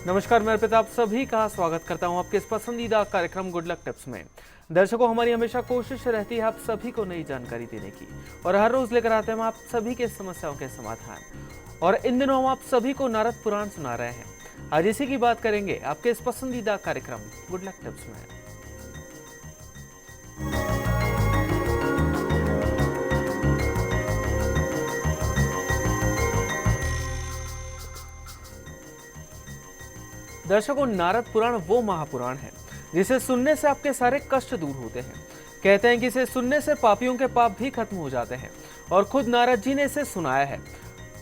नमस्कार, मैं अर्पित आप सभी का स्वागत करता हूं आपके इस पसंदीदा कार्यक्रम गुड लक टिप्स में। दर्शकों, हमारी हमेशा कोशिश रहती है आप सभी को नई जानकारी देने की और हर रोज लेकर आते हैं हम आप सभी के समस्याओं के समाधान। और इन दिनों हम आप सभी को नारद पुराण सुना रहे हैं। आज इसी की बात करेंगे आपके इस पसंदीदा कार्यक्रम गुड लक टिप्स में। दर्शकों, नारद पुराण वो महापुराण है जिसे सुनने से आपके सारे कष्ट दूर होते हैं। कहते हैं कि इसे सुनने से पापियों के पाप भी खत्म हो जाते हैं और खुद नारद जी ने इसे सुनाया है,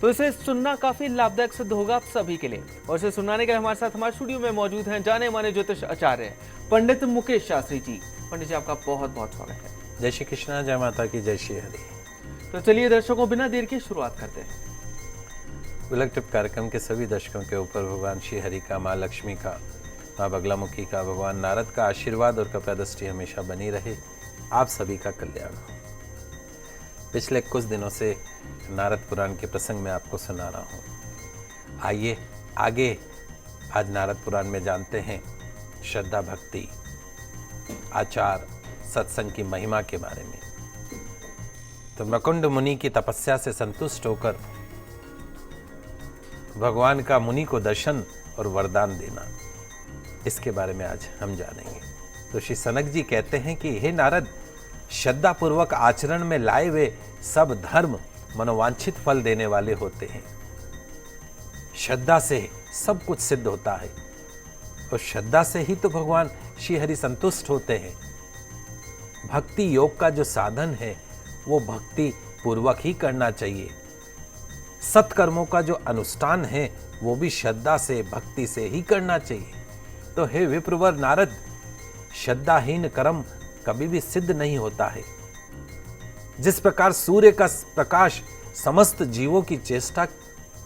तो इसे सुनना काफी लाभदायक सिद्ध होगा आप सभी के लिए। और इसे सुनाने के लिए हमारे साथ हमारे स्टूडियो में मौजूद हैं जाने माने ज्योतिष आचार्य पंडित मुकेश शास्त्री जी। पंडित जी, आपका बहुत बहुत स्वागत है। जय श्री कृष्णा, जय माता की, जय श्री हरि। तो चलिए दर्शकों, बिना देर की शुरुआत करते हैं। गुड लक टिप कार्यक्रम के सभी दर्शकों के ऊपर भगवान श्री हरि का, माँ लक्ष्मी का, माँ बगलामुखी का, भगवान नारद का आशीर्वाद और कृपा दृष्टि हमेशा बनी रहे। आप सभी का कल्याण हो। पिछले कुछ दिनों से नारद पुराण के प्रसंग में आपको सुना रहा हूँ। आइए आगे आज नारद पुराण में जानते हैं श्रद्धा, भक्ति, आचार, सत्संग की महिमा के बारे में। तो मकुंड मुनि की तपस्या से संतुष्ट होकर भगवान का मुनि को दर्शन और वरदान देना, इसके बारे में आज हम जानेंगे। तो श्री सनक जी कहते हैं कि हे नारद, श्रद्धा पूर्वक आचरण में लाए हुए सब धर्म मनोवांछित फल देने वाले होते हैं। श्रद्धा से सब कुछ सिद्ध होता है और श्रद्धा से ही तो भगवान श्री हरि संतुष्ट होते हैं। भक्ति योग का जो साधन है वो भक्ति पूर्वक ही करना चाहिए। सत्कर्मों का जो अनुष्ठान है वो भी श्रद्धा से, भक्ति से ही करना चाहिए। तो हे विप्रवर नारद, श्रद्धाहीन कर्म कभी भी सिद्ध नहीं होता है। जिस प्रकार सूर्य का प्रकाश समस्त जीवों की चेष्टा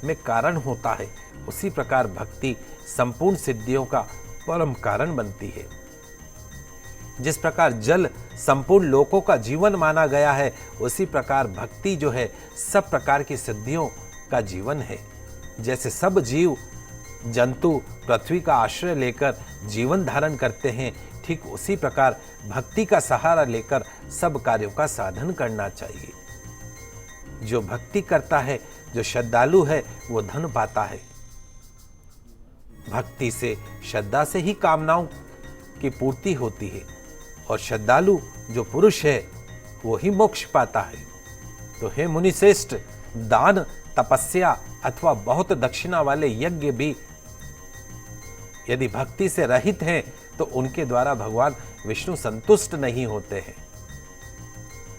में कारण होता है, उसी प्रकार भक्ति संपूर्ण सिद्धियों का परम कारण बनती है। जिस प्रकार जल संपूर्ण लोकों का जीवन माना गया है, उसी प्रकार भक्ति जो है सब प्रकार की सिद्धियों का जीवन है। जैसे सब जीव जंतु पृथ्वी का आश्रय लेकर जीवन धारण करते हैं, ठीक उसी प्रकार भक्ति का सहारा लेकर सब कार्यों का साधन करना चाहिए। जो भक्ति करता है, जो श्रद्धालु है, वो धन पाता है। भक्ति से, श्रद्धा से ही कामनाओं की पूर्ति होती है और श्रद्धालु जो पुरुष है वो ही मोक्ष पाता है। तो हे मुनि श्रेष्ठ, दान, तपस्या अथवा बहुत दक्षिणा वाले यज्ञ भी यदि भक्ति से रहित हैं तो उनके द्वारा भगवान विष्णु संतुष्ट नहीं होते हैं।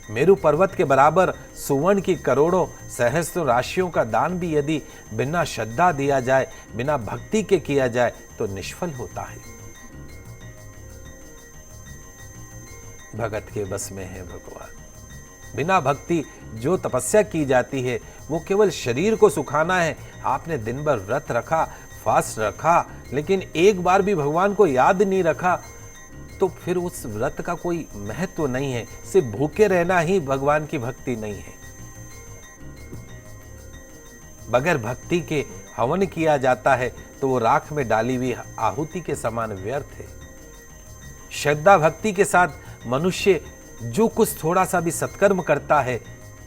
मेरु पर्वत के बराबर सुवर्ण की करोड़ों सहस्त्र राशियों का दान भी यदि बिना श्रद्धा दिया जाए, बिना भक्ति के किया जाए तो निष्फल होता है। भगत के बस में है भगवान। बिना भक्ति जो तपस्या की जाती है वो केवल शरीर को सुखाना है। आपने दिन भर व्रत रखा, फास्ट रखा, लेकिन एक बार भी भगवान को याद नहीं रखा, तो फिर उस व्रत का कोई महत्व नहीं है। सिर्फ भूखे रहना ही भगवान की भक्ति नहीं है। बगैर भक्ति के हवन किया जाता है तो वो राख में डाली हुई आहुति के समान व्यर्थ है। श्रद्धा भक्ति के साथ मनुष्य जो कुछ थोड़ा सा भी सत्कर्म करता है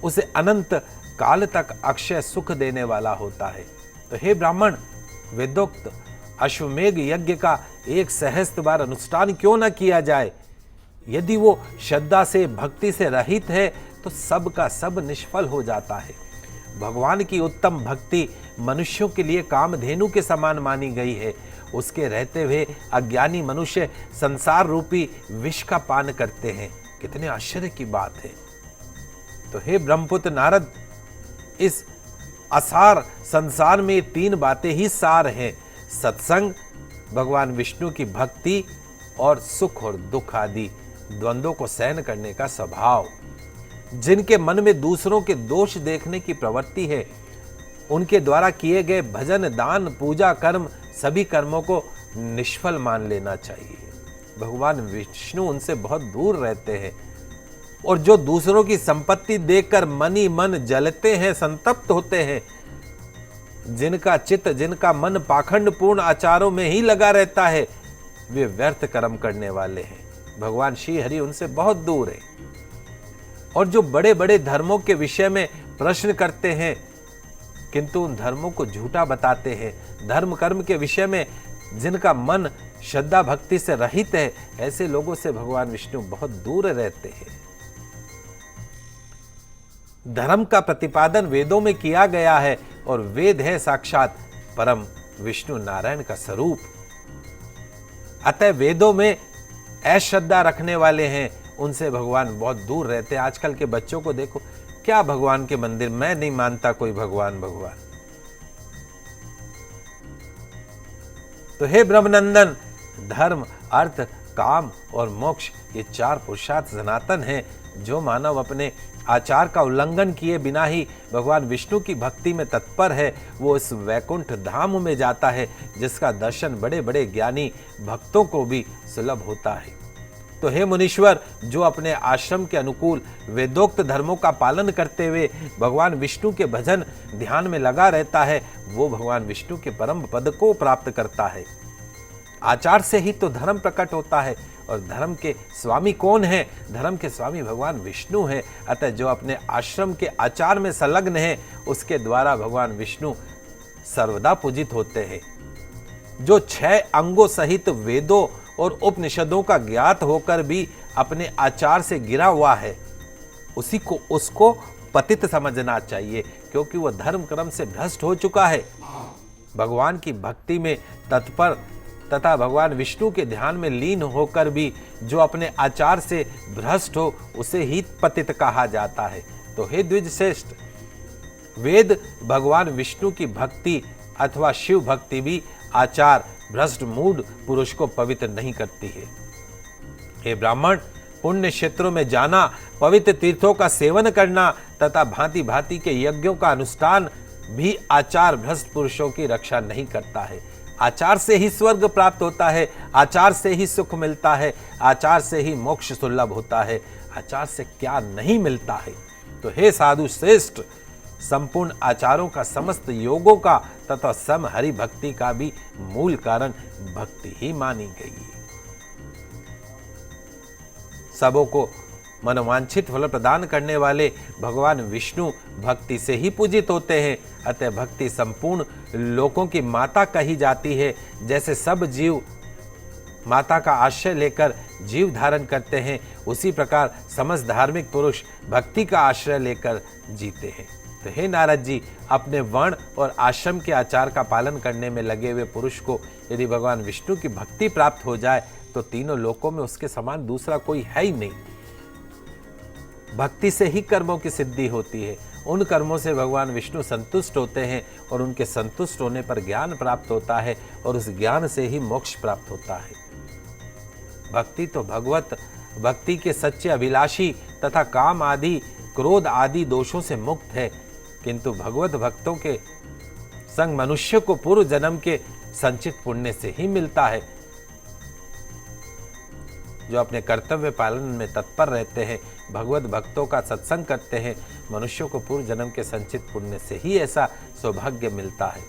उसे अनंत काल तक अक्षय सुख देने वाला होता है। तो हे ब्राह्मण, वेदोक्त अश्वमेघ यज्ञ का 1,000 बार अनुष्ठान क्यों न किया जाए? यदि वो श्रद्धा से, भक्ति से रहित है तो सब का सब निष्फल हो जाता है। भगवान की उत्तम भक्ति मनुष्यों के लिए कामधेनु के समान मानी गई है। उसके रहते हुए अज्ञानी मनुष्य संसार रूपी विष का पान करते हैं। कितने आश्चर्य की बात है। तो हे ब्रह्मपुत्र नारद, इस असार संसार में 3 बातें ही सार हैं: सत्संग, भगवान विष्णु की भक्ति और सुख और दुख आदि द्वंद्वों को सहन करने का स्वभाव। जिनके मन में दूसरों के दोष देखने की प्रवृत्ति है, उनके द्वारा किए गए भजन, दान, पूजा, कर्म सभी कर्मों को निष्फल मान लेना चाहिए। भगवान विष्णु उनसे बहुत दूर रहते हैं और जो दूसरों की संपत्ति देखकर मन ही मन जलते हैं, संतप्त होते हैं, जिनका चित्त, जिनका मन पाखंडपूर्ण आचारों में ही लगा रहता है, वे व्यर्थ कर्म करने वाले हैं। भगवान श्री हरि उनसे बहुत दूर है। और जो बड़े बड़े धर्मों के विषय में प्रश्न करते हैं किंतु उन धर्मों को झूठा बताते हैं, धर्म कर्म के विषय में जिनका मन श्रद्धा भक्ति से रहित है, ऐसे लोगों से भगवान विष्णु बहुत दूर रहते हैं। धर्म का प्रतिपादन वेदों में किया गया है और वेद है साक्षात परम विष्णु नारायण का स्वरूप। अतः वेदों में अश्रद्धा रखने वाले हैं, उनसे भगवान बहुत दूर रहते हैं। आजकल के बच्चों को देखो, क्या भगवान के मंदिर, मैं नहीं मानता कोई भगवान। तो हे ब्रह्मनंदन, धर्म, अर्थ, काम और मोक्ष, ये चार पुरुषार्थ सनातन हैं। जो मानव अपने आचार का उल्लंघन किए बिना ही भगवान विष्णु की भक्ति में तत्पर है, वो इस वैकुंठ धाम में जाता है, जिसका दर्शन बड़े बड़े ज्ञानी भक्तों को भी सुलभ होता है। तो हे मुनीश्वर, जो अपने आश्रम के अनुकूल वेदोक्त धर्मों का पालन करते हुए भगवान विष्णु के भजन ध्यान में लगा रहता है, वो भगवान विष्णु के परम पद को प्राप्त करता है। आचार से ही तो धर्म प्रकट होता है, और धर्म के स्वामी कौन है? धर्म के स्वामी भगवान विष्णु है। अतः जो अपने आश्रम के आचार में संलग्न है, उसके द्वारा भगवान विष्णु सर्वदा पूजित होते हैं। जो 6 अंगों सहित वेदों और उपनिषदों का ज्ञात होकर भी अपने आचार से गिरा हुआ है, उसको पतित समझना चाहिए, क्योंकि वह धर्म कर्म से भ्रष्ट हो चुका है। भगवान की भक्ति में तत्पर तथा भगवान विष्णु के ध्यान में लीन होकर भी जो अपने आचार से भ्रष्ट हो, उसे ही पतित कहा जाता है। तो हे द्विज श्रेष्ठ, वेद भगवान विष्णु की भक्ति अथवा शिव भक्ति भी आचार भ्रष्ट मूढ़ पुरुष को पवित्र नहीं करती है। हे ब्राह्मण, पुण्य क्षेत्रों में जाना, पवित्र तीर्थों का सेवन करना तथा भांति भांति के यज्ञों का अनुष्ठान भी आचार भ्रष्ट पुरुषों की रक्षा नहीं करता है। आचार से ही स्वर्ग प्राप्त होता है, आचार से ही सुख मिलता है, आचार से ही मोक्ष सुलभ होता है। आचार से क्या नहीं मिलता है? तो हे साधु श्रेष्ठ, संपूर्ण आचारों का, समस्त योगों का तथा सम हरि भक्ति का भी मूल कारण भक्ति ही मानी गई है। सबों को मनोवांछित फल प्रदान करने वाले भगवान विष्णु भक्ति से ही पूजित होते हैं। अतः भक्ति संपूर्ण लोकों की माता कही जाती है। जैसे सब जीव माता का आश्रय लेकर जीव धारण करते हैं, उसी प्रकार समस्त धार्मिक पुरुष भक्ति का आश्रय लेकर जीते हैं। तो हे नारद जी, अपने वर्ण और आश्रम के आचार का पालन करने में लगे हुए पुरुष को यदि भगवान विष्णु की भक्ति प्राप्त हो जाए, तो तीनों लोकों में उसके समान दूसरा कोई है ही नहीं। भक्ति से ही कर्मों की सिद्धि होती है। उन कर्मों से भगवान विष्णु संतुष्ट होते हैं और उनके संतुष्ट होने पर ज्ञान प्राप्त होता है और उस ज्ञान से ही मोक्ष प्राप्त होता है। भक्ति तो भगवत भक्ति के सच्चे अभिलाषी तथा काम आदि, क्रोध आदि दोषों से मुक्त है, किंतु भगवत भक्तों के संग मनुष्य को पूर्व जन्म के संचित पुण्य से ही मिलता है। जो अपने कर्तव्य पालन में तत्पर रहते हैं, भगवत भक्तों का सत्संग करते हैं, मनुष्यों को पूर्व जन्म के संचित पुण्य से ही ऐसा सौभाग्य मिलता है।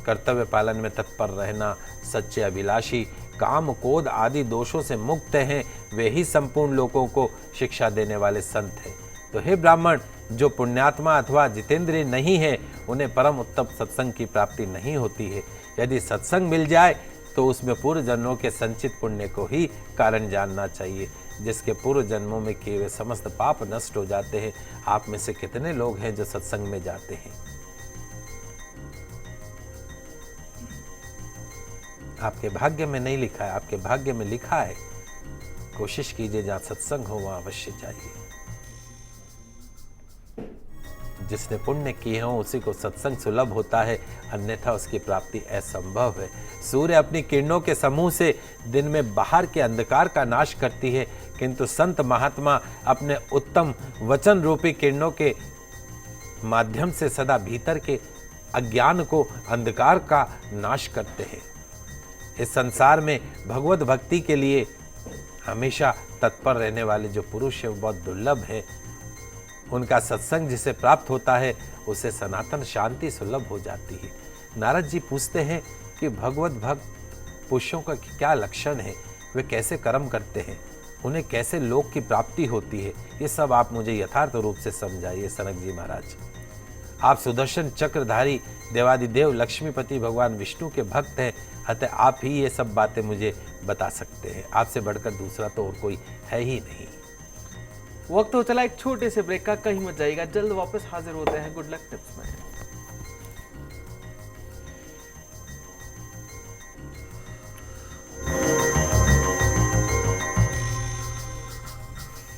कर्तव्य पालन में तत्पर रहना, सच्चे अभिलाषी, काम क्रोध आदि दोषों से मुक्त हैं, वे ही संपूर्ण लोगों को शिक्षा देने वाले संत हैं। तो हे ब्राह्मण, जो पुण्यात्मा अथवा जितेंद्रिय नहीं है, उन्हें परम उत्तम सत्संग की प्राप्ति नहीं होती है। यदि सत्संग मिल जाए तो उसमें पूर्व जन्मों के संचित पुण्य को ही कारण जानना चाहिए, जिसके पूर्व जन्मों में किए हुए समस्त पाप नष्ट हो जाते हैं। आप में से कितने लोग हैं जो सत्संग में जाते हैं? आपके भाग्य में नहीं लिखा है, आपके भाग्य में लिखा है। कोशिश कीजिए, जहां सत्संग हो वहां अवश्य जाइए। जिसने पुण्य किए हों उसी को सत्संग सुलभ होता है, अन्यथा उसकी प्राप्ति असंभव है। सूर्य अपनी किरणों के समूह से दिन में बाहर के अंधकार का नाश करती है, किंतु संत महात्मा अपने उत्तम वचन रूपी किरणों के माध्यम से सदा भीतर के अज्ञान को, अंधकार का नाश करते हैं। इस संसार में भगवत भक्ति के लिए हमेशा तत्पर रहने वाले जो पुरुष है वो बहुत दुर्लभ है। उनका सत्संग जिसे प्राप्त होता है उसे सनातन शांति सुलभ हो जाती है। नारद जी पूछते हैं कि भगवत भक्त पुरुषों का क्या लक्षण है, वे कैसे कर्म करते हैं, उन्हें कैसे लोक की प्राप्ति होती है, ये सब आप मुझे यथार्थ रूप से समझाइए सनक जी महाराज। आप सुदर्शन चक्रधारी देवादिदेव लक्ष्मीपति भगवान विष्णु के भक्त हैं, अतः आप ही ये सब बातें मुझे बता सकते हैं। आपसे बढ़कर दूसरा तो और कोई है ही नहीं। वक्त हो चला एक छोटे से ब्रेक का, कहीं मत जाइएगा, जल्द वापस हाजिर होते हैं गुड लक टिप्स में।